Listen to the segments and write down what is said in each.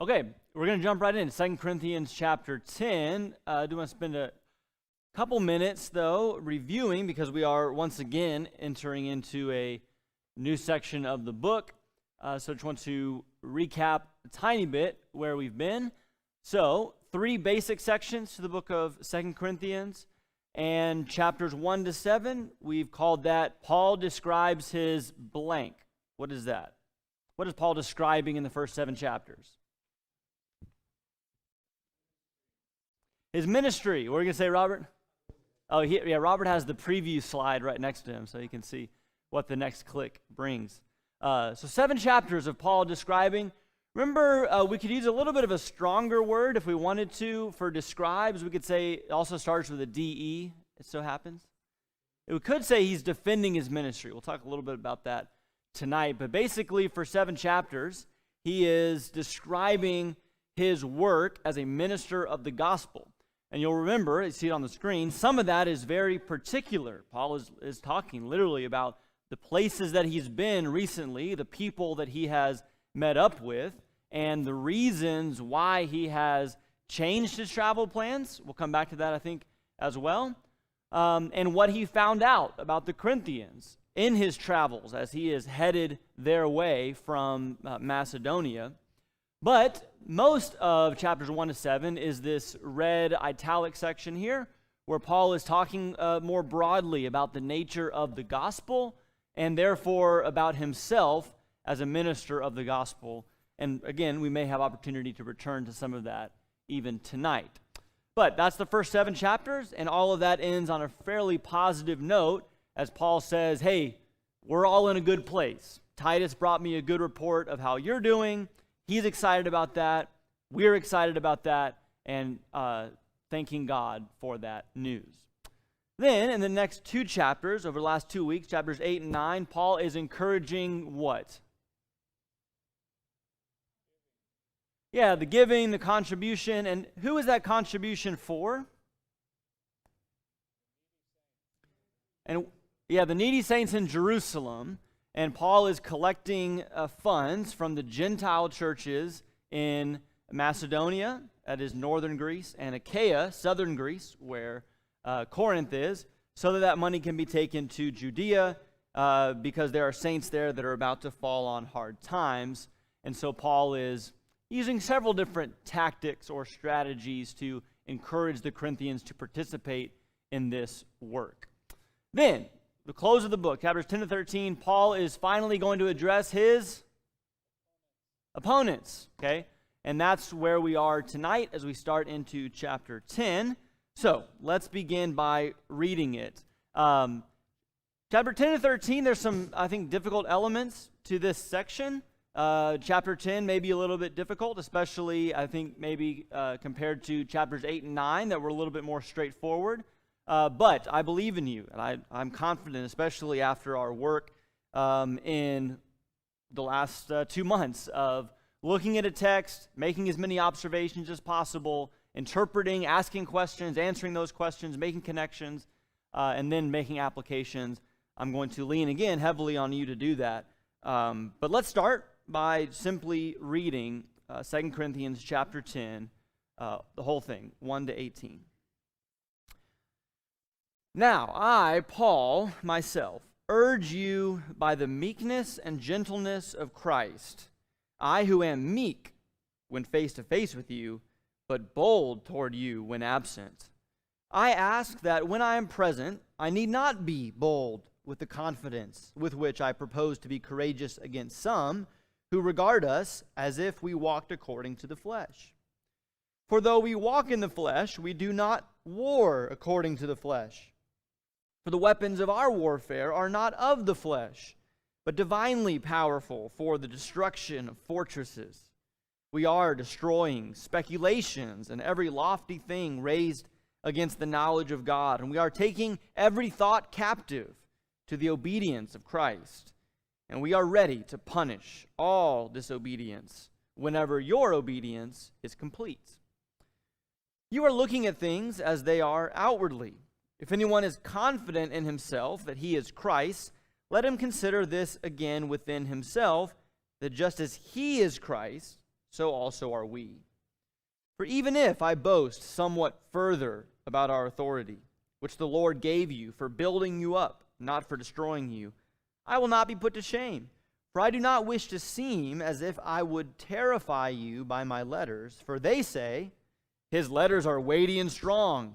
Okay, we're going to jump right in. 2 Corinthians chapter 10. I do want to spend a couple minutes, though, reviewing, because we are once again entering into a new section of the book. So I just want to recap a tiny bit where we've been. So, 3 basic sections to the book of 2 Corinthians. And chapters 1 to 7, we've called that Paul describes his blank. What is that? What is Paul describing in the first 7 chapters? His ministry. What are you going to say, Robert? Oh, yeah, Robert has the preview slide right next to him, so you can see what the next click brings. So 7 chapters of Paul describing. Remember, we could use a little bit of a stronger word if we wanted to for describes. We could say it also starts with a D-E, it so happens. We could say he's defending his ministry. We'll talk a little bit about that tonight. But basically, for 7 chapters, he is describing his work as a minister of the gospel. And you'll remember, you see it on the screen, some of that is very particular. Paul is talking literally about the places that he's been recently, the people that he has met up with, and the reasons why he has changed his travel plans. We'll come back to that, I think, as well. And what he found out about the Corinthians in his travels as he is headed their way from Macedonia. But most of chapters 1 to 7 is this red italic section here, where Paul is talking more broadly about the nature of the gospel, and therefore about himself as a minister of the gospel. And again, we may have opportunity to return to some of that even tonight. But that's the first 7 chapters, and all of that ends on a fairly positive note as Paul says, hey, we're all in a good place. Titus brought me a good report of how you're doing. He's excited about that. We're excited about that, and thanking God for that news. Then, in the next 2 chapters, over the last 2 weeks, chapters 8 and 9, Paul is encouraging what? Yeah, the giving, the contribution. And who is that contribution for? And yeah, the needy saints in Jerusalem. And Paul is collecting funds from the Gentile churches in Macedonia, that is northern Greece, and Achaia, southern Greece, where Corinth is, so that money can be taken to Judea because there are saints there that are about to fall on hard times. And so Paul is using several different tactics or strategies to encourage the Corinthians to participate in this work. Then, the close of the book, chapters 10 to 13, Paul is finally going to address his opponents, okay? And that's where we are tonight as we start into chapter 10. So, let's begin by reading it. Chapter 10 to 13, there's some, I think, difficult elements to this section. Chapter 10 may be a little bit difficult, especially, I think, maybe compared to chapters 8 and 9 that were a little bit more straightforward. But I believe in you, and I'm confident, especially after our work in the last 2 months of looking at a text, making as many observations as possible, interpreting, asking questions, answering those questions, making connections, and then making applications. I'm going to lean again heavily on you to do that. But let's start by simply reading 2 Corinthians chapter 10, the whole thing, 1 to 18. Now, I, Paul, myself, urge you by the meekness and gentleness of Christ, I who am meek when face to face with you, but bold toward you when absent. I ask that when I am present, I need not be bold with the confidence with which I propose to be courageous against some who regard us as if we walked according to the flesh. For though we walk in the flesh, we do not war according to the flesh. For the weapons of our warfare are not of the flesh, but divinely powerful for the destruction of fortresses. We are destroying speculations and every lofty thing raised against the knowledge of God, and we are taking every thought captive to the obedience of Christ. And we are ready to punish all disobedience whenever your obedience is complete. You are looking at things as they are outwardly. If anyone is confident in himself that he is Christ, let him consider this again within himself, that just as he is Christ, so also are we. For even if I boast somewhat further about our authority, which the Lord gave you for building you up, not for destroying you, I will not be put to shame. For I do not wish to seem as if I would terrify you by my letters, for they say, his letters are weighty and strong,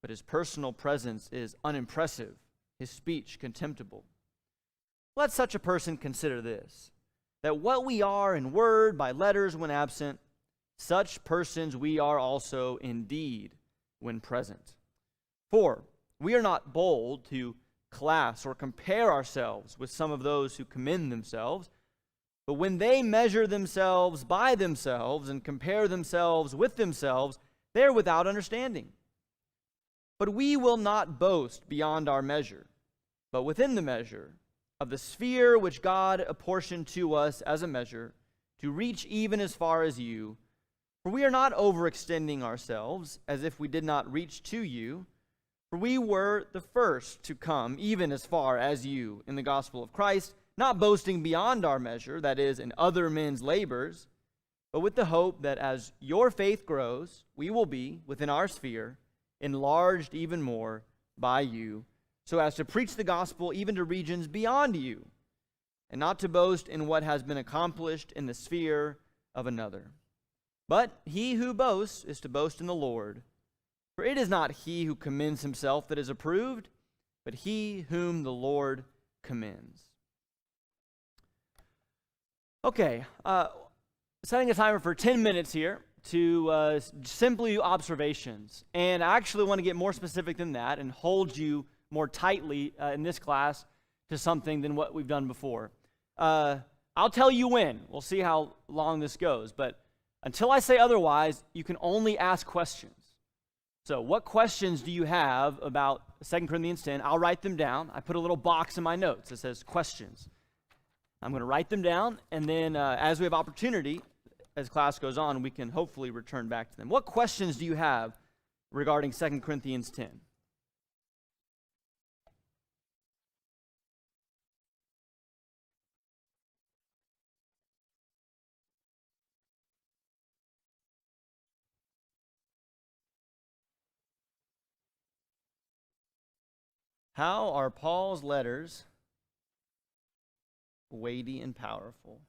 but his personal presence is unimpressive, his speech contemptible. Let such a person consider this, that what we are in word by letters when absent, such persons we are also indeed when present. For we are not bold to class or compare ourselves with some of those who commend themselves, but when they measure themselves by themselves and compare themselves with themselves, they are without understanding. But we will not boast beyond our measure, but within the measure of the sphere which God apportioned to us as a measure, to reach even as far as you. For we are not overextending ourselves, as if we did not reach to you, for we were the first to come even as far as you in the gospel of Christ, not boasting beyond our measure, that is, in other men's labors, but with the hope that as your faith grows, we will be, within our sphere, enlarged even more by you, so as to preach the gospel even to regions beyond you, and not to boast in what has been accomplished in the sphere of another. But he who boasts is to boast in the Lord. For it is not he who commends himself that is approved, but he whom the Lord commends. Okay, setting a timer for 10 minutes here to simply observations. And I actually want to get more specific than that and hold you more tightly in this class to something than what we've done before. I'll tell you when. We'll see how long this goes. But until I say otherwise, you can only ask questions. So what questions do you have about 2 Corinthians 10? I'll write them down. I put a little box in my notes that says questions. I'm going to write them down, and then as we have opportunity, as class goes on, we can hopefully return back to them. What questions do you have regarding 2 Corinthians 10? How are Paul's letters weighty and powerful?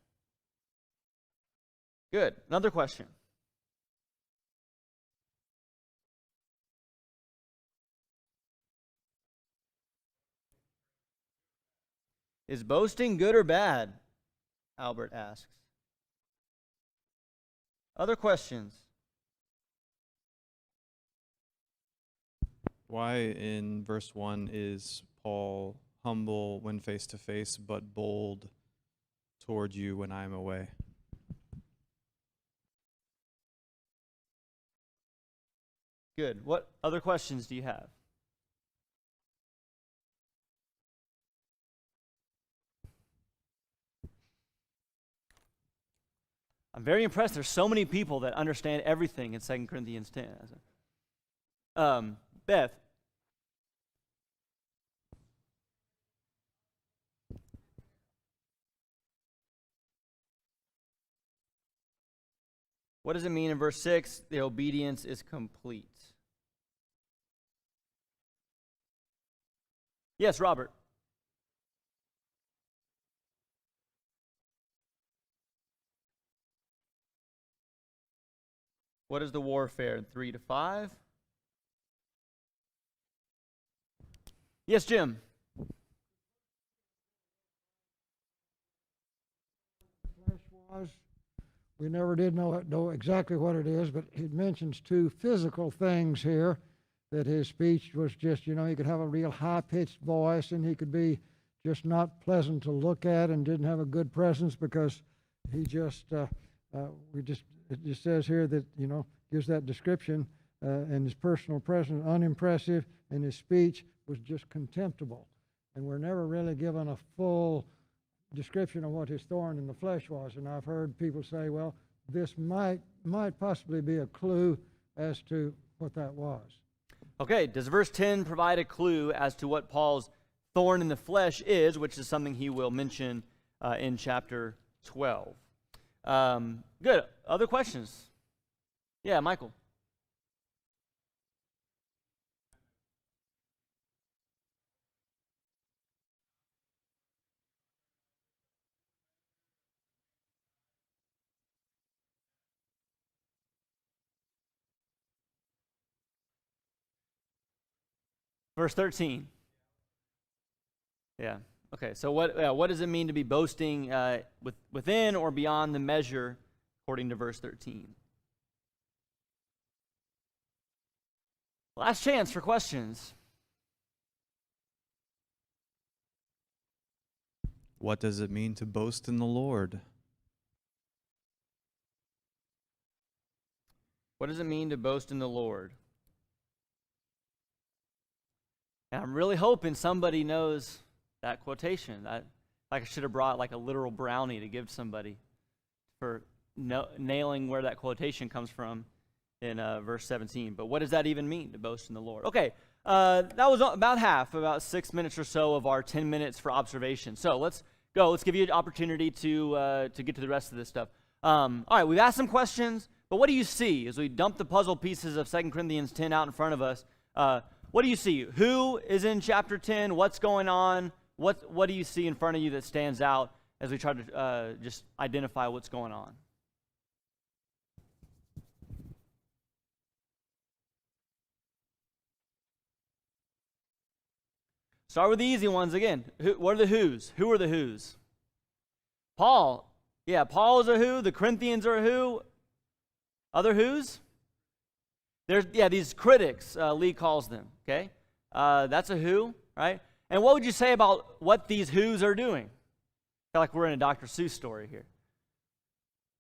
Good. Another question. Is boasting good or bad? Albert asks. Other questions? Why in verse 1 is Paul humble when face to face, but bold toward you when I am away? Good. What other questions do you have? I'm very impressed. There's so many people that understand everything in 2 Corinthians 10. Beth. What does it mean in verse 6? The obedience is complete. Yes, Robert. What is the warfare in 3 to 5? Yes, Jim. Flesh was. We never did know exactly what it is, but he mentions two physical things here, that his speech was just, he could have a real high-pitched voice, and he could be just not pleasant to look at and didn't have a good presence because he just, it just says here that, gives that description, and his personal presence unimpressive, and his speech was just contemptible. And we're never really given a full description of what his thorn in the flesh was. And I've heard people say, well, this might possibly be a clue as to what that was. Okay, does verse 10 provide a clue as to what Paul's thorn in the flesh is, which is something he will mention in chapter 12? Good. other questions? Yeah, Michael. Verse 13. Yeah. Okay. So what does it mean to be boasting within or beyond the measure, according to verse 13? Last chance for questions. What does it mean to boast in the Lord? What does it mean to boast in the Lord? And I'm really hoping somebody knows that quotation. I should have brought like a literal brownie to give somebody for nailing where that quotation comes from in verse 17. But what does that even mean, to boast in the Lord? Okay, that was about half, about 6 minutes or so of our 10 minutes for observation. So let's go. Let's give you an opportunity to get to the rest of this stuff. All right, we've asked some questions, but what do you see as we dump the puzzle pieces of 2 Corinthians 10 out in front of us? What do you see? Who is in chapter 10? What's going on? What do you see in front of you that stands out as we try to just identify what's going on? Start with the easy ones again. What are the who's? Who are the who's? Paul. Yeah, Paul is a who. The Corinthians are a who. Other who's? These critics, Lee calls them, okay? That's a who, right? And what would you say about what these who's are doing? I feel like we're in a Dr. Seuss story here.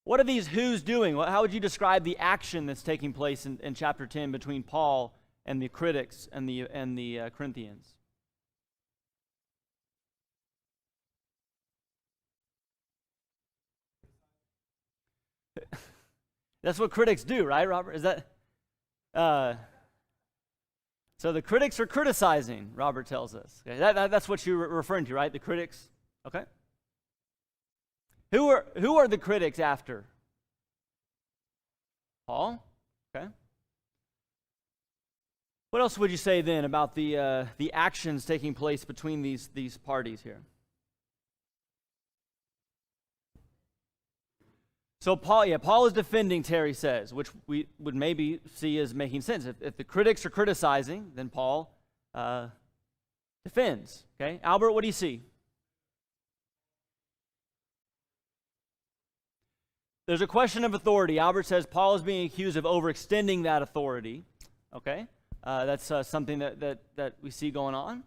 What are these who's doing? How would you describe the action that's taking place in chapter 10 between Paul and the critics and the Corinthians? That's what critics do, right, Robert? Is that... So the critics are criticizing, Robert tells us. Okay, that's what you're referring to, right? The critics. Okay. Who are the critics after? Paul. Okay. What else would you say then about the actions taking place between these parties here? So Paul is defending, Terry says, which we would maybe see as making sense. If the critics are criticizing, then Paul defends. Okay, Albert, what do you see? There's a question of authority. Albert says Paul is being accused of overextending that authority. Okay, that's something that we see going on.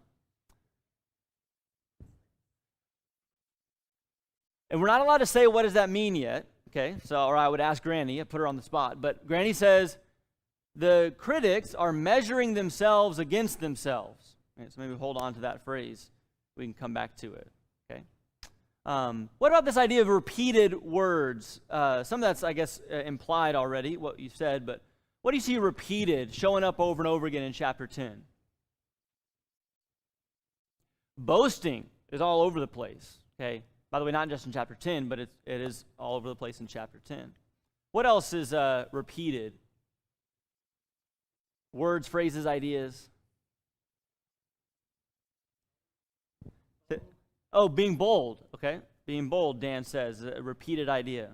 And we're not allowed to say what does that mean yet. Okay, or I would ask Granny, I put her on the spot. But Granny says the critics are measuring themselves against themselves. Okay, so maybe hold on to that phrase. We can come back to it. Okay. What about this idea of repeated words? Some of that's, I guess, implied already, what you said, but what do you see repeated, showing up over and over again in chapter 10? Boasting is all over the place. Okay. By the way, not just in chapter 10, but it is all over the place in chapter 10. What else is repeated? Words, phrases, ideas. Oh, being bold. Okay. Being bold, Dan says, a repeated idea.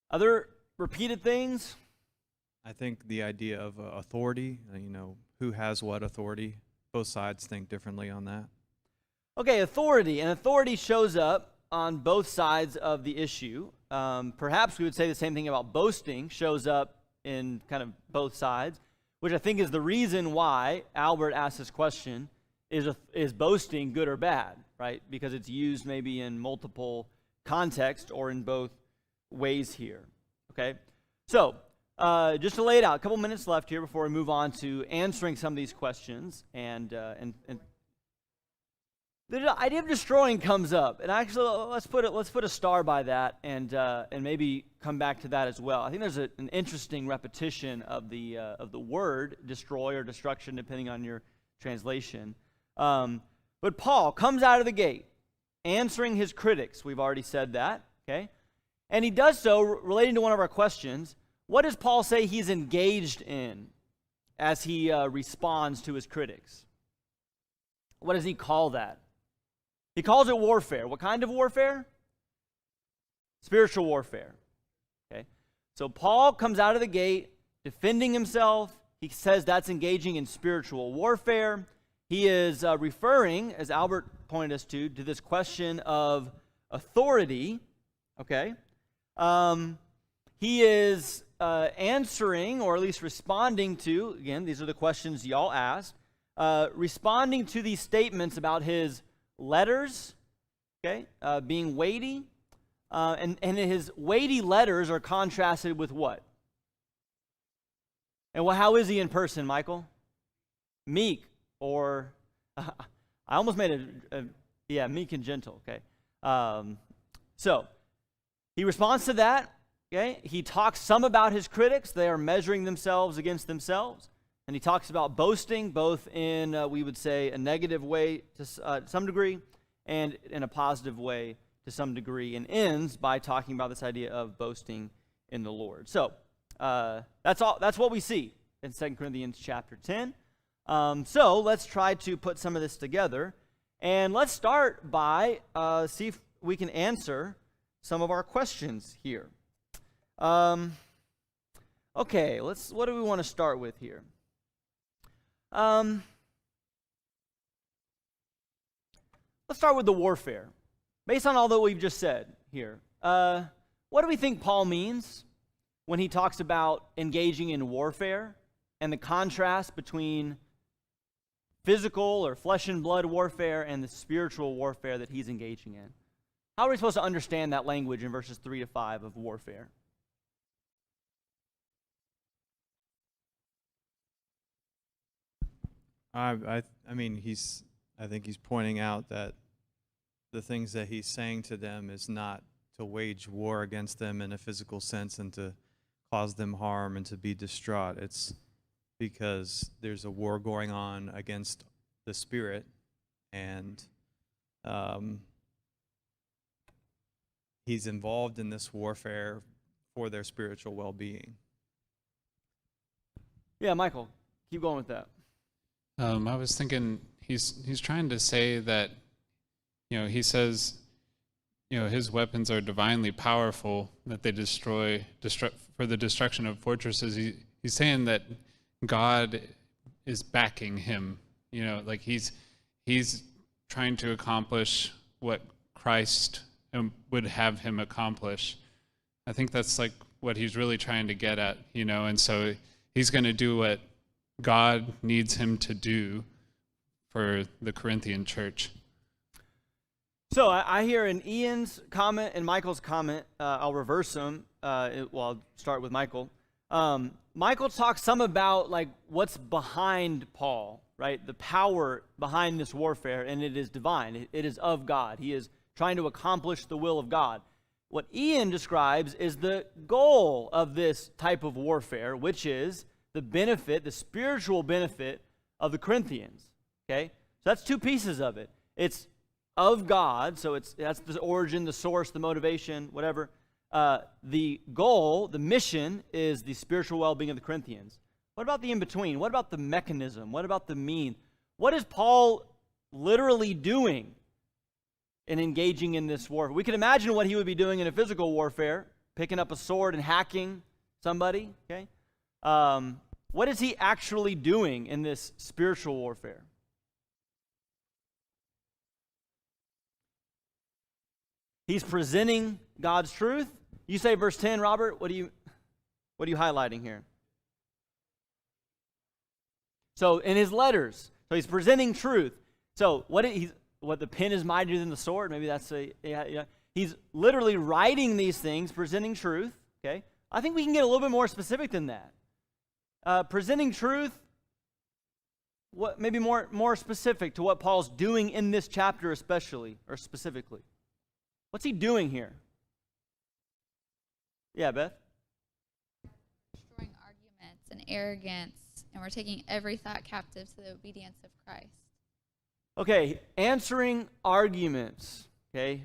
Other repeated things? I think the idea of authority, who has what authority, both sides think differently on that. Okay, authority. And authority shows up on both sides of the issue. Perhaps we would say the same thing about boasting, shows up in kind of both sides, which I think is the reason why Albert asked this question, is boasting good or bad, right? Because it's used maybe in multiple contexts or in both ways here. Okay, so just to lay it out, a couple minutes left here before we move on to answering some of these questions, and The idea of destroying comes up, and actually, let's put a star by that, and maybe come back to that as well. I think there's an interesting repetition of the word destroy or destruction, depending on your translation. But Paul comes out of the gate, answering his critics. We've already said that, okay, and he does so relating to one of our questions. What does Paul say he's engaged in as he responds to his critics? What does he call that? He calls it warfare. What kind of warfare? Spiritual warfare. Okay. So Paul comes out of the gate defending himself. He says that's engaging in spiritual warfare. He is referring, as Albert pointed us to this question of authority. Okay. He is answering, or at least responding to, again, these are the questions y'all asked, responding to these statements about his letters, okay, being weighty, and his weighty letters are contrasted with what? And well, how is he in person, Michael? Meek, or I almost made meek and gentle, okay. So he responds to that, okay. He talks some about his critics. They are measuring themselves against themselves. And he talks about boasting, both in, we would say, a negative way to some degree, and in a positive way to some degree, and ends by talking about this idea of boasting in the Lord. So that's all. That's what we see in 2 Corinthians chapter 10. So let's try to put some of this together, and let's start by see if we can answer some of our questions here. Okay, what do we want to start with here? Let's start with the warfare. Based on all that we've just said here, what do we think Paul means when he talks about engaging in warfare and the contrast between physical or flesh and blood warfare and the spiritual warfare that he's engaging in? How are we supposed to understand that language in verses 3 to 5 of warfare? I mean, I think he's pointing out that the things that he's saying to them is not to wage war against them in a physical sense and to cause them harm and to be distraught. It's because there's a war going on against the spirit, and he's involved in this warfare for their spiritual well-being. Yeah, Michael, keep going with that. I was thinking he's trying to say that, he says, his weapons are divinely powerful, that they destroy for the destruction of fortresses. He's saying that God is backing him, like he's trying to accomplish what Christ would have him accomplish. I think that's like what he's really trying to get at, and so he's going to do what God needs him to do for the Corinthian church. So I hear in Ian's comment and Michael's comment, I'll reverse them. I'll start with Michael. Michael talks some about like what's behind Paul, right? The power behind this warfare, and it is divine. It is of God. He is trying to accomplish the will of God. What Ian describes is the goal of this type of warfare, which is the benefit, the spiritual benefit of the Corinthians, okay? So that's two pieces of it. It's of God, so that's the origin, the source, the motivation, whatever. The goal, the mission, is the spiritual well-being of the Corinthians. What about the in-between? What about the mechanism? What about the mean? What is Paul literally doing in engaging in this war? We can imagine what he would be doing in a physical warfare, picking up a sword and hacking somebody, okay? What is he actually doing in this spiritual warfare? He's presenting God's truth. You say verse 10, Robert. What are you highlighting here? So in his letters, so he's presenting truth. So what the pen is mightier than the sword. Maybe that's he's literally writing these things, presenting truth. Okay, I think we can get a little bit more specific than that. Presenting truth what maybe more specific to what Paul's doing in this chapter especially, or specifically. What's he doing here? Yeah, Beth? Destroying arguments and arrogance, and we're taking every thought captive to the obedience of Christ. Okay, answering arguments, okay,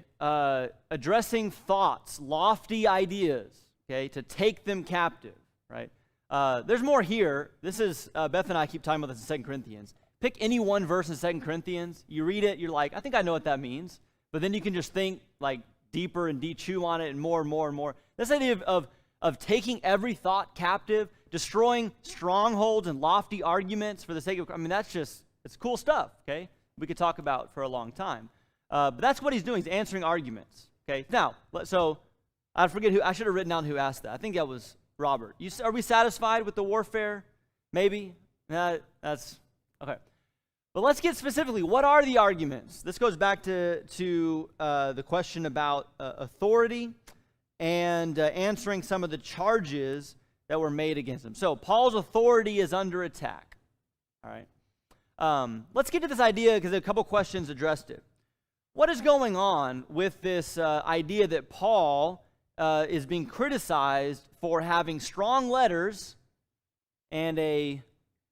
addressing thoughts, lofty ideas, okay, to take them captive, right? There's more here. This is, Beth and I keep talking about this in 2 Corinthians. Pick any one verse in 2 Corinthians, you read it, you're like, I think I know what that means, but then you can just think like deeper and chew on it and more and more and more. This idea of taking every thought captive, destroying strongholds and lofty arguments for the sake of, I mean, it's cool stuff, okay? We could talk about for a long time. But that's what he's doing, he's answering arguments, okay? Now, so I forget who, I should have written down who asked that. I think that was Robert. Are we satisfied with the warfare? Maybe? That's, okay. But let's get specifically, what are the arguments? This goes back to the question about authority and answering some of the charges that were made against him. So Paul's authority is under attack, all right? Let's get to this idea because a couple questions addressed it. What is going on with this idea that Paul is being criticized for having strong letters and a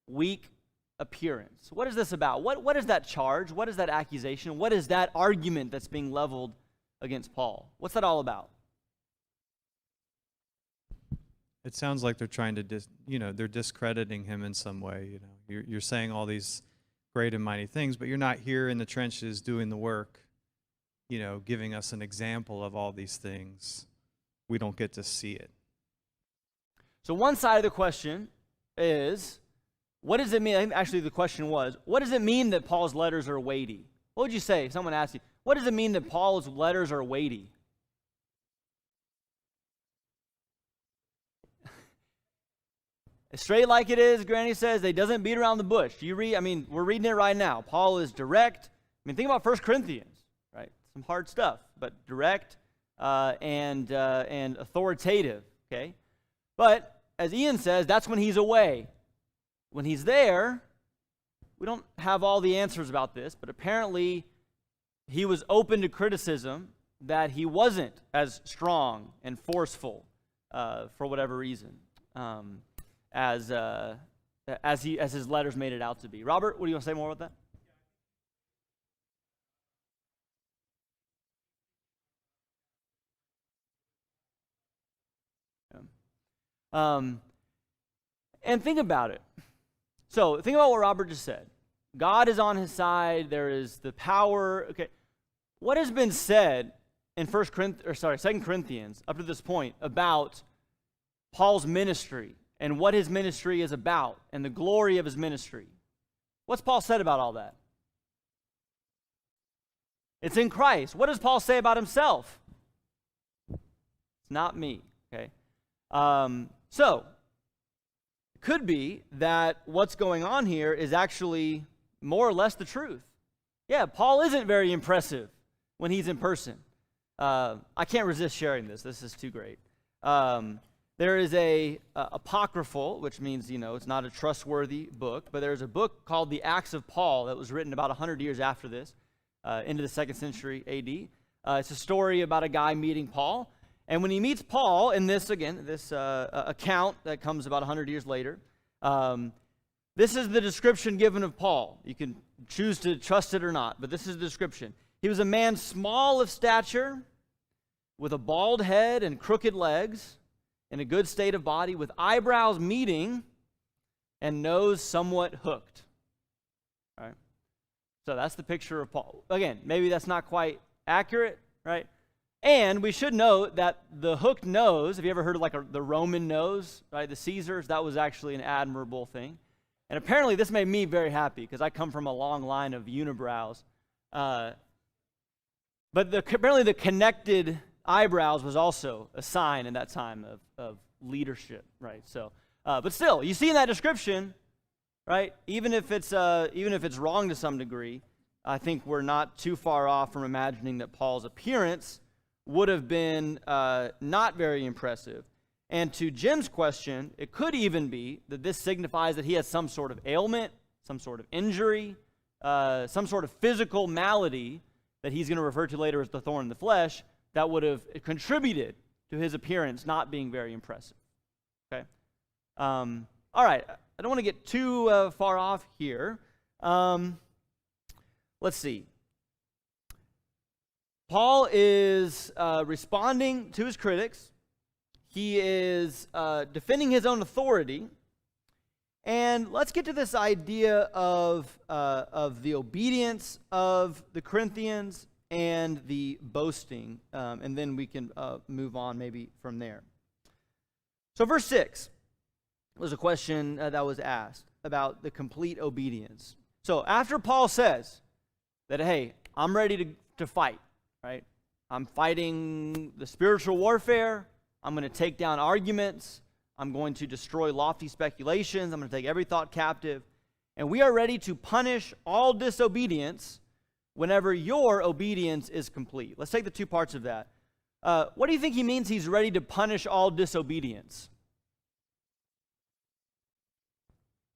weak appearance? What is this about? What is that charge? What is that accusation? What is that argument that's being leveled against Paul? What's that all about? It sounds like they're trying to, they're discrediting him in some way. You're saying all these great and mighty things, but you're not here in the trenches doing the work, giving us an example of all these things. We don't get to see it. So one side of the question is, what does it mean? I think actually the question was, what does it mean that Paul's letters are weighty? What would you say if someone asked you, what does it mean that Paul's letters are weighty? Straight like it is, Granny says, they doesn't beat around the bush. We're reading it right now. Paul is direct. Think about 1 Corinthians, right? Some hard stuff, but direct and authoritative, okay? But as Ian says, that's when he's away. When he's there, we don't have all the answers about this, but apparently he was open to criticism that he wasn't as strong and forceful for whatever reason. As his letters made it out to be. Robert, what do you want to say more about that? And think about it. So think about what Robert just said. God is on his side. There is the power. Okay, what has been said in 2 Corinthians up to this point about Paul's ministry and what his ministry is about and the glory of his ministry? What's Paul said about all that? It's in Christ. What does Paul say about himself? It's not me, okay? So, it could be that what's going on here is actually more or less the truth. Yeah, Paul isn't very impressive when he's in person. I can't resist sharing this. This is too great. There is a apocryphal, which means, it's not a trustworthy book, but there's a book called the Acts of Paul that was written about 100 years after this, into the 2nd century AD. It's a story about a guy meeting Paul, and when he meets Paul in this account that comes about 100 years later, this is the description given of Paul. You can choose to trust it or not, but this is the description. He was a man small of stature, with a bald head and crooked legs, in a good state of body, with eyebrows meeting and nose somewhat hooked. All right? So that's the picture of Paul. Again, maybe that's not quite accurate, right? And we should note that the hooked nose, have you ever heard of the Roman nose, right? The Caesars, that was actually an admirable thing. And apparently this made me very happy because I come from a long line of unibrows. But apparently the connected eyebrows was also a sign in that time of leadership, right? So, but still, you see in that description, right? Even if it's wrong to some degree, I think we're not too far off from imagining that Paul's appearance would have been not very impressive. And to Jim's question, it could even be that this signifies that he has some sort of ailment, some sort of injury, some sort of physical malady that he's going to refer to later as the thorn in the flesh that would have contributed to his appearance not being very impressive. Okay? All right, I don't want to get too far off here. Let's see. Paul is responding to his critics. He is defending his own authority. And let's get to this idea of the obedience of the Corinthians and the boasting, and then we can move on maybe from there. So verse 6 was a question that was asked about the complete obedience. So after Paul says that, hey, I'm ready to fight, right? I'm fighting the spiritual warfare. I'm going to take down arguments. I'm going to destroy lofty speculations. I'm going to take every thought captive. And we are ready to punish all disobedience whenever your obedience is complete. Let's take the two parts of that. What do you think he means he's ready to punish all disobedience?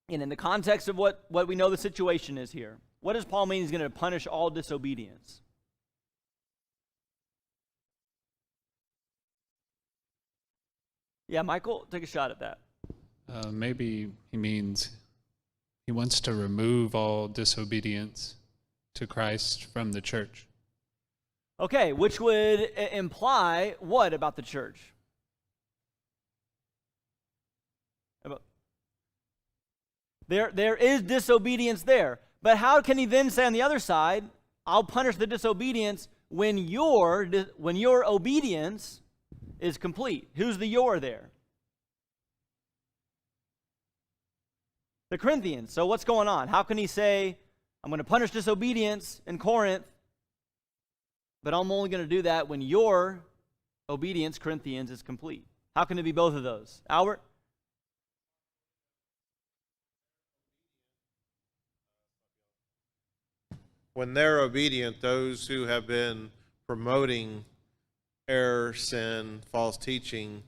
And in the context of what we know the situation is here, what does Paul mean he's going to punish all disobedience? Yeah, Michael, take a shot at that. Maybe he means he wants to remove all disobedience to Christ from the church. Okay, which would imply what about the church? There is disobedience there. But how can he then say on the other side, I'll punish the disobedience when your obedience is complete? Who's the your there? The Corinthians. So what's going on? How can he say, I'm going to punish disobedience in Corinth, but I'm only going to do that when your obedience, Corinthians, is complete? How can it be both of those? Albert? When they're obedient, those who have been promoting error, sin, false teaching,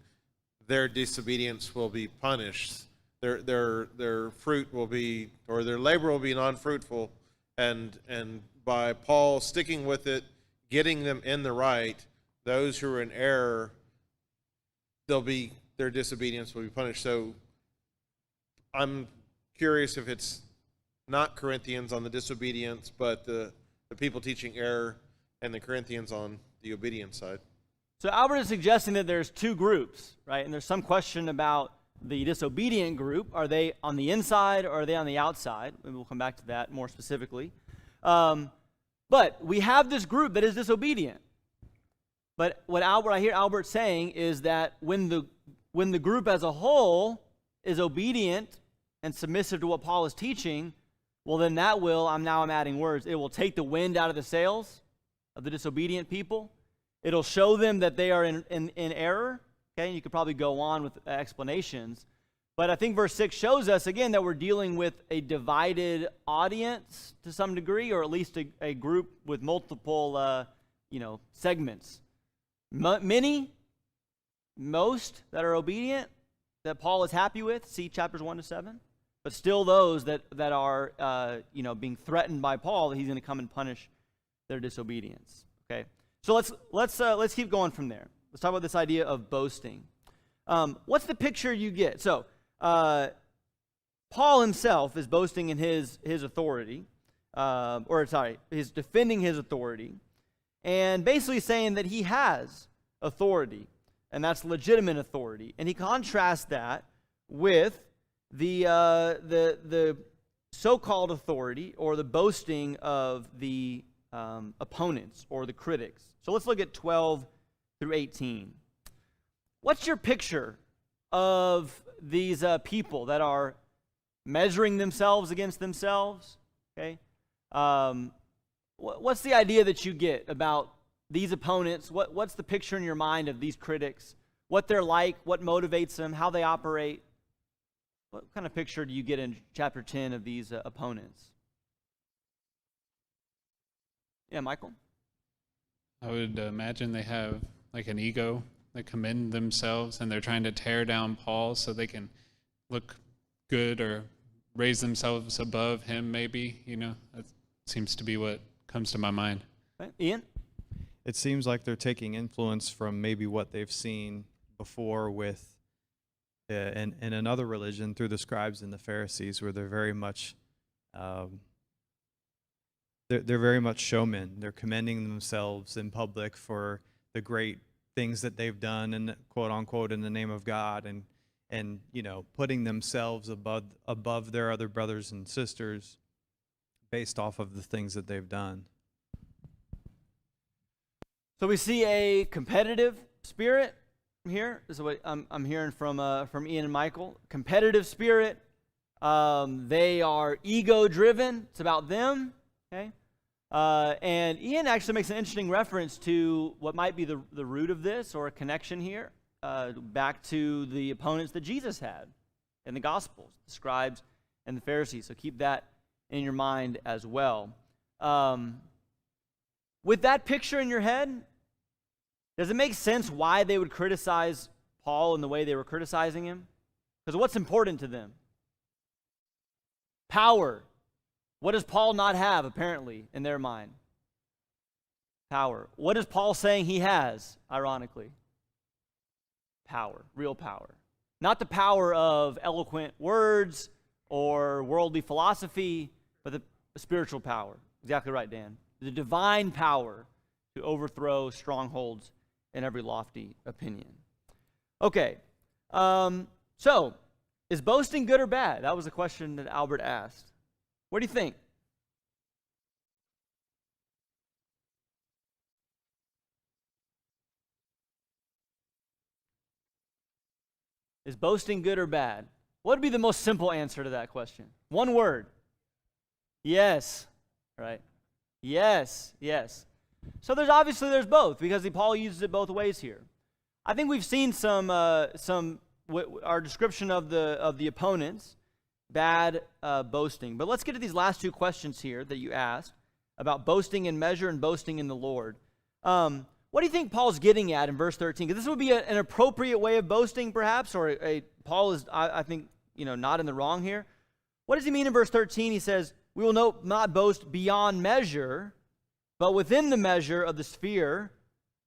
their disobedience will be punished. Their fruit will be, or their labor will be non-fruitful, and by Paul sticking with it, getting them in the right, those who are in error, their disobedience will be punished. So I'm curious if it's not Corinthians on the disobedience, but the people teaching error, and the Corinthians on the obedience side. So Albert is suggesting that there's two groups, right? And there's some question about the disobedient group. Are they on the inside or are they on the outside? And we'll come back to that more specifically. But we have this group that is disobedient. But what I hear Albert saying is that when the group as a whole is obedient and submissive to what Paul is teaching, well, then that will, I'm adding words, it will take the wind out of the sails of the disobedient people. It'll show them that they are in error. Okay, and you could probably go on with explanations. But I think verse 6 shows us, again, that we're dealing with a divided audience to some degree, or at least a group with multiple, segments. Most that are obedient, that Paul is happy with, see chapters 1 to 7. But still those that are, being threatened by Paul, that he's going to come and punish their disobedience. Okay, so let's keep going from there. Let's talk about this idea of boasting. What's the picture you get? So, Paul himself is boasting in his authority, he's defending his authority, and basically saying that he has authority, and that's legitimate authority. And he contrasts that with the so-called authority or the boasting of the opponents or the critics. So let's look at 12 through 18. What's your picture of these people that are measuring themselves against themselves? Okay, what's the idea that you get about these opponents? What's the picture in your mind of these critics? What they're like? What motivates them? How they operate? What kind of picture do you get in chapter 10 of these opponents? Yeah, Michael? I would imagine they have like an ego. They commend themselves and they're trying to tear down Paul so they can look good or raise themselves above him, maybe, that seems to be what comes to my mind. Right? Ian? It seems like they're taking influence from maybe what they've seen before with in another religion through the scribes and the Pharisees, where they're very much they're very much showmen. They're commending themselves in public for the great things that they've done, and quote unquote in the name of God, and putting themselves above their other brothers and sisters based off of the things that they've done. So we see a competitive spirit here. This is what I'm hearing from Ian and Michael. Competitive spirit. They are ego-driven. It's about them. Okay. And Ian actually makes an interesting reference to what might be the root of this, or a connection here, back to the opponents that Jesus had in the Gospels, the scribes and the Pharisees. So keep that in your mind as well. With that picture in your head, does it make sense why they would criticize Paul in the way they were criticizing him? Because what's important to them? Power. What does Paul not have, apparently, in their mind? Power. What is Paul saying he has, ironically? Power, real power. Not the power of eloquent words or worldly philosophy, but the spiritual power. Exactly right, Dan. The divine power to overthrow strongholds in every lofty opinion. Okay, so is boasting good or bad? That was a question that Albert asked. What do you think? Is boasting good or bad? What would be the most simple answer to that question? One word. Yes. Right? Yes. So there's both, because Paul uses it both ways here. I think we've seen our description of the opponents. Bad boasting. But let's get to these last two questions here that you asked about boasting in measure and boasting in the Lord. What do you think Paul's getting at in verse 13? Because this would be an appropriate way of boasting, perhaps, or Paul is, I think, not in the wrong here. What does he mean in verse 13? He says, we will not boast beyond measure, but within the measure of the sphere.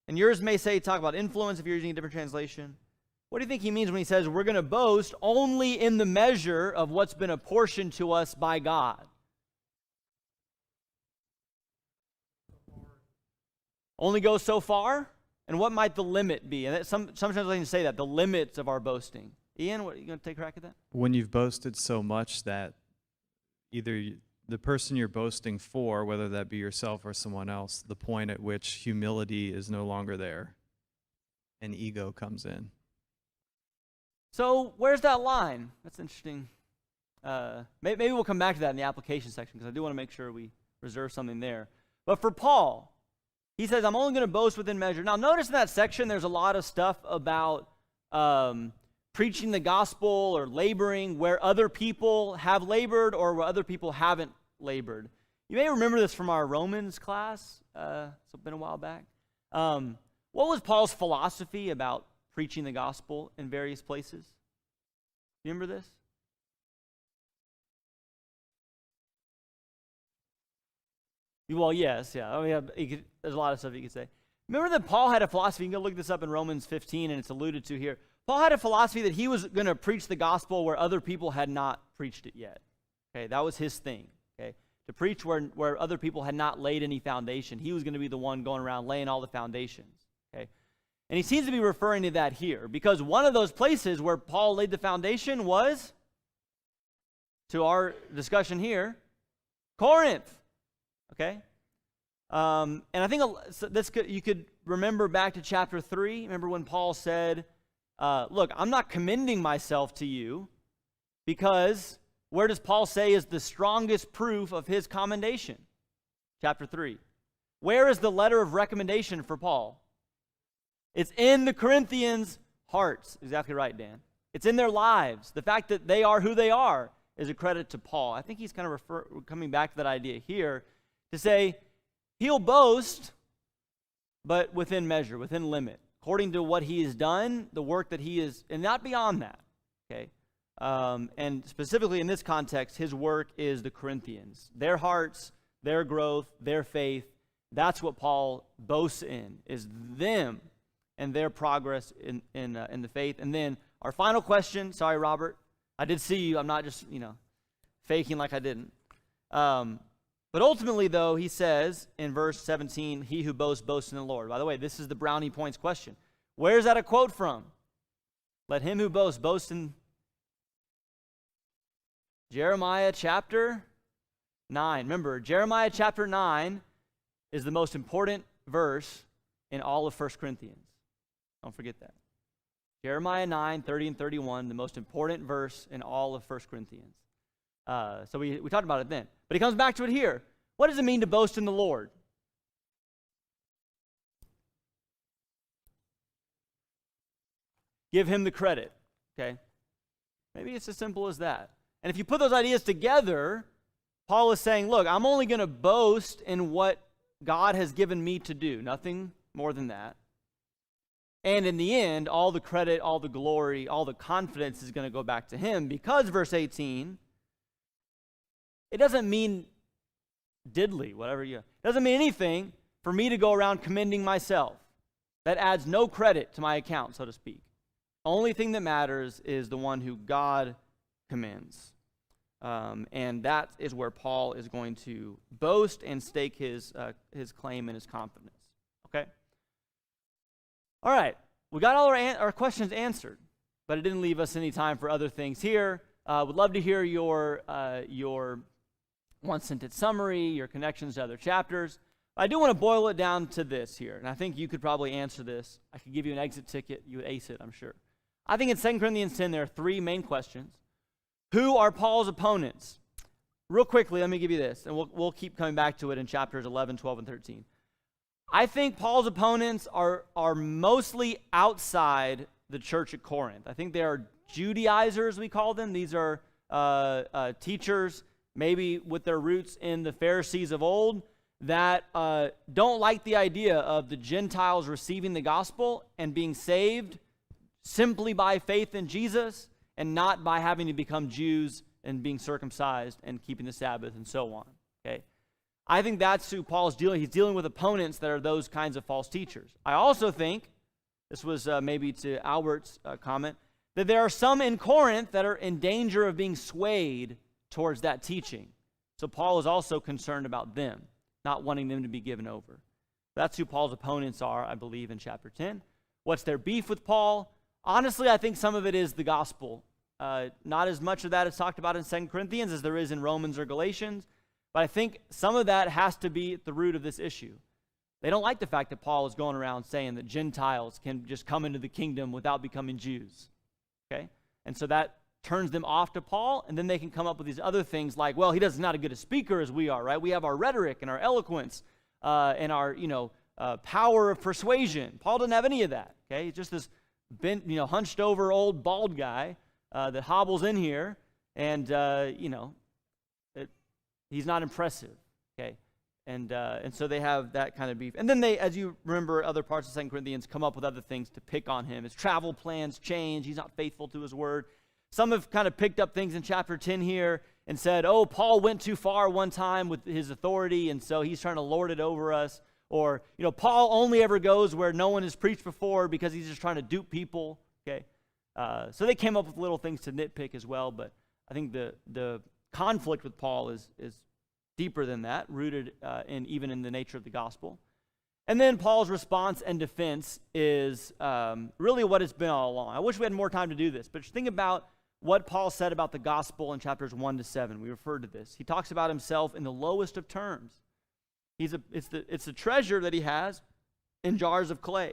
And yours may talk about influence if you're using a different translation. What do you think he means when he says we're going to boast only in the measure of what's been apportioned to us by God? Only go so far? And what might the limit be? And some translations say that, the limits of our boasting. Ian, what are you going to take a crack at that? When you've boasted so much that either the person you're boasting for, whether that be yourself or someone else, the point at which humility is no longer there and ego comes in. So where's that line? That's interesting. Maybe we'll come back to that in the application section, because I do want to make sure we reserve something there. But for Paul, he says, I'm only going to boast within measure. Now, notice in that section, there's a lot of stuff about preaching the gospel or laboring where other people have labored or where other people haven't labored. You may remember this from our Romans class. It's been a while back. What was Paul's philosophy about preaching the gospel in various places? You remember this? Well, yes, yeah. There's a lot of stuff you could say. Remember that Paul had a philosophy. You can go look this up in Romans 15, and it's alluded to here. Paul had a philosophy that he was going to preach the gospel where other people had not preached it yet. Okay, that was his thing. Okay, to preach where other people had not laid any foundation. He was going to be the one going around laying all the foundations. Okay, and he seems to be referring to that here, because one of those places where Paul laid the foundation was, to our discussion here, Corinth. Okay, and I think you could remember back to chapter 3. Remember when Paul said, look, I'm not commending myself to you, because where does Paul say is the strongest proof of his commendation? Chapter 3. Where is the letter of recommendation for Paul? It's in the Corinthians' hearts. Exactly right, Dan. It's in their lives. The fact that they are who they are is a credit to Paul. I think he's kind of coming back to that idea here to say he'll boast, but within measure, within limit, according to what he has done, the work that he is, and not beyond that. Okay, And specifically in this context, his work is the Corinthians. Their hearts, their growth, their faith, that's what Paul boasts in, is them and their progress in the faith. And then our final question, sorry, Robert, I did see you. I'm not just, faking like I didn't. But ultimately, though, he says in verse 17, he who boasts in the Lord. By the way, this is the brownie points question. Where's that a quote from? Let him who boast in Jeremiah chapter 9. Remember, Jeremiah chapter 9 is the most important verse in all of 1 Corinthians. Don't forget that. Jeremiah 9, 30 and 31, the most important verse in all of 1 Corinthians. So we talked about it then. But he comes back to it here. What does it mean to boast in the Lord? Give him the credit, okay? Maybe it's as simple as that. And if you put those ideas together, Paul is saying, look, I'm only going to boast in what God has given me to do, nothing more than that. And in the end, all the credit, all the glory, all the confidence is going to go back to him, because verse 18, it doesn't mean diddly, it doesn't mean anything for me to go around commending myself. That adds no credit to my account, so to speak. Only thing that matters is the one who God commends. And that is where Paul is going to boast and stake his claim and his confidence. Okay? All right. We got all our questions answered, but it didn't leave us any time for other things here. Would love to hear your one-sentence summary, your connections to other chapters. I do want to boil it down to this here, and I think you could probably answer this. I could give you an exit ticket. You would ace it, I'm sure. I think in 2 Corinthians 10, there are three main questions. Who are Paul's opponents? Real quickly, let me give you this, and we'll keep coming back to it in chapters 11, 12, and 13. I think Paul's opponents are mostly outside the church at Corinth. I think they are Judaizers, we call them. These are teachers, maybe with their roots in the Pharisees of old, that don't like the idea of the Gentiles receiving the gospel and being saved simply by faith in Jesus and not by having to become Jews and being circumcised and keeping the Sabbath and so on. Okay, I think that's who Paul's dealing. He's dealing with opponents that are those kinds of false teachers. I also think, this was maybe to Albert's comment, that there are some in Corinth that are in danger of being swayed towards that teaching. So Paul is also concerned about them, not wanting them to be given over. That's who Paul's opponents are, I believe, in chapter 10. What's their beef with Paul? Honestly, I think some of it is the gospel. Not as much of that is talked about in 2 Corinthians as there is in Romans or Galatians, but I think some of that has to be at the root of this issue. They don't like the fact that Paul is going around saying that Gentiles can just come into the kingdom without becoming Jews. Okay? And so that turns them off to Paul, and then they can come up with these other things like, well, he doesn't not as good a speaker as we are, right? We have our rhetoric and our eloquence and our, power of persuasion. Paul doesn't have any of that. Okay? He's just this bent, hunched over old bald guy that hobbles in here, and he's not impressive. Okay, and so they have that kind of beef. And then they, as you remember, other parts of 2 Corinthians come up with other things to pick on him. His travel plans change. He's not faithful to his word. Some have kind of picked up things in chapter 10 here and said, oh, Paul went too far one time with his authority, and so he's trying to lord it over us. Or, Paul only ever goes where no one has preached before because he's just trying to dupe people. Okay, so they came up with little things to nitpick as well, but I think the conflict with Paul is deeper than that, rooted even in the nature of the gospel. And then Paul's response and defense is really what it's been all along. I wish we had more time to do this, but just think about what Paul said about the gospel in chapters 1 to 7. We referred to this. He talks about himself in the lowest of terms. It's the treasure that he has in jars of clay.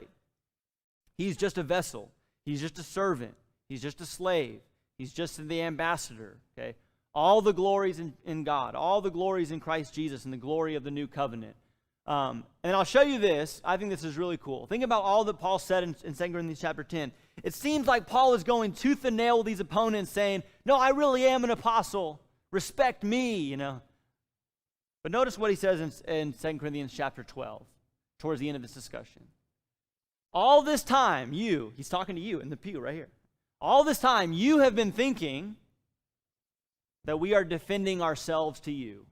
He's just a vessel. He's just a servant. He's just a slave. He's just the ambassador. Okay, all the glories in God, all the glories in Christ Jesus, and the glory of the new covenant. And I'll show you this. I think this is really cool. Think about all that Paul said in 2 Corinthians chapter 10. It seems like Paul is going tooth and nail with these opponents, saying, "No, I really am an apostle. Respect me." But notice what he says in 2 Corinthians chapter 12, towards the end of this discussion. All this time, he's talking to you in the pew right here. all this time you have been thinking that we are defending ourselves to you.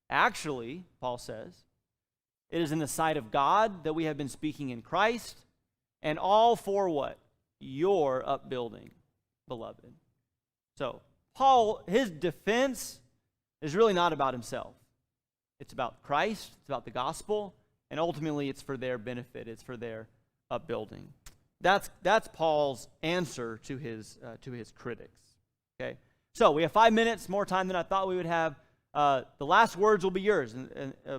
Actually, Paul says, it is in the sight of God that we have been speaking in Christ, and all for what? Your upbuilding, beloved. So, Paul, his defense is really not about himself. It's about Christ, it's about the gospel, and ultimately it's for their benefit, it's for their upbuilding. That's Paul's answer to his critics. Okay? So, we have 5 minutes, more time than I thought we would have. The last words will be yours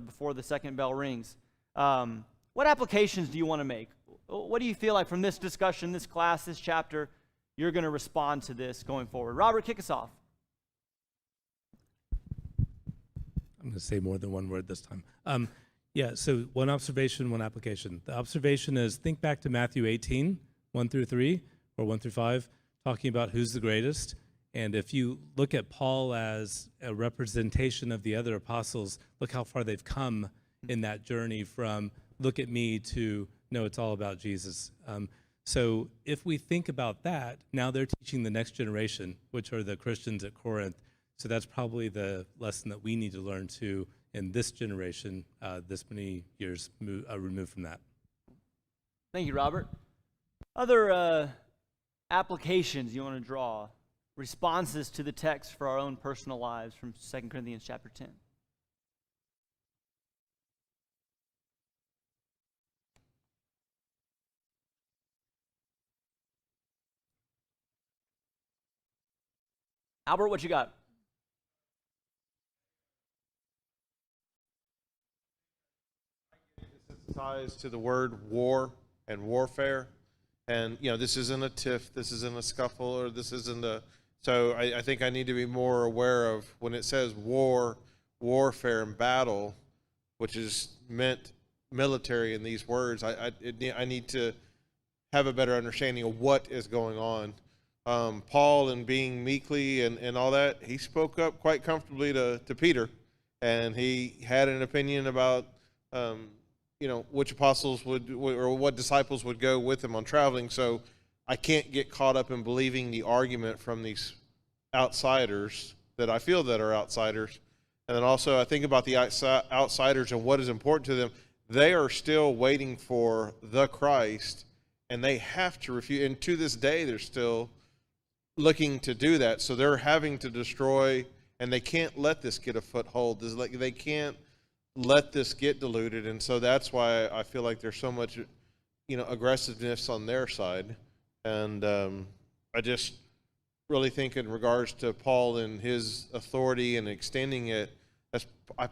before the second bell rings. What applications do you want to make? What do you feel like from this discussion, this class, this chapter, you're going to respond to this going forward? Robert, kick us off. I'm going to say more than one word this time. So one observation, one application. The observation is think back to Matthew 18, 1 through 3, or 1 through 5, talking about who's the greatest. And if you look at Paul as a representation of the other apostles, look how far they've come in that journey from look at me to no, it's all about Jesus. So if we think about that, now they're teaching the next generation, which are the Christians at Corinth. So that's probably the lesson that we need to learn too in this generation, this many years removed from that. Thank you, Robert. Other applications you want to draw, responses to the text for our own personal lives from 2 Corinthians chapter 10. Albert, what you got? Ties to the word war and warfare. And, this isn't a tiff, this isn't a scuffle, or this isn't a... So I think I need to be more aware of when it says war, warfare, and battle, which is meant military in these words. I need to have a better understanding of what is going on. Paul, and being meekly and all that, he spoke up quite comfortably to Peter, and he had an opinion about which apostles would or what disciples would go with him on traveling. So I can't get caught up in believing the argument from these outsiders that I feel that are outsiders. And then also I think about the outsiders and what is important to them. They are still waiting for the Christ, and they have to refuse. And to this day, they're still looking to do that. So they're having to destroy, and they can't let this get a foothold. They can't let this get diluted. And so that's why I feel like there's so much, aggressiveness on their side. And I just really think in regards to Paul and his authority and extending it, I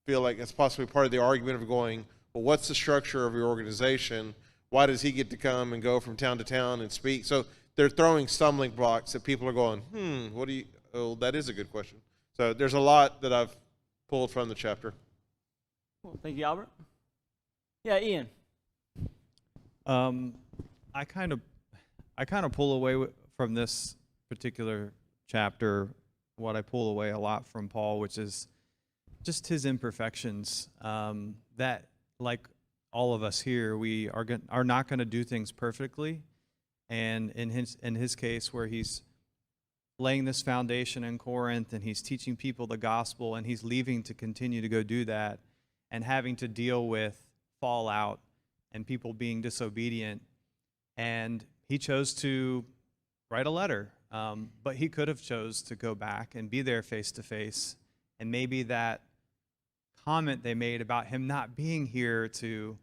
feel like that's possibly part of the argument of going, well, what's the structure of your organization? Why does he get to come and go from town to town and speak? So they're throwing stumbling blocks that people are going, that is a good question. So there's a lot that I've pulled from the chapter. Well, thank you, Albert. Yeah, Ian. I kind of pull away from this particular chapter what I pull away a lot from Paul, which is just his imperfections. That, like all of us here, we are not going to do things perfectly. And in his case, where he's laying this foundation in Corinth and he's teaching people the gospel and he's leaving to continue to go do that and having to deal with fallout and people being disobedient. And he chose to write a letter, but he could have chose to go back and be there face to face. And maybe that comment they made about him not being here to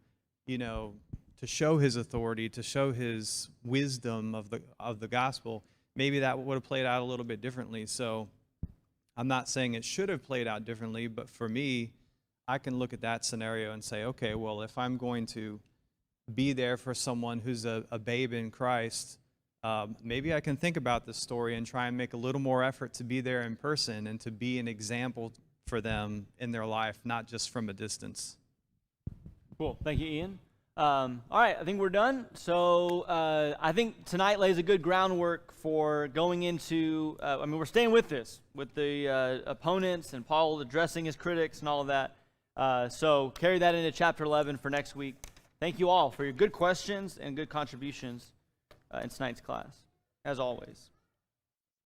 show his authority, to show his wisdom of the gospel, maybe that would have played out a little bit differently. So I'm not saying it should have played out differently, but for me, I can look at that scenario and say, okay, well, if I'm going to be there for someone who's a babe in Christ, maybe I can think about this story and try and make a little more effort to be there in person and to be an example for them in their life, not just from a distance. Cool. Thank you, Ian. All right, I think we're done. So I think tonight lays a good groundwork for going into, we're staying with this, with the opponents and Paul addressing his critics and all of that. So carry that into chapter 11 for next week. Thank you all for your good questions and good contributions in tonight's class. as always.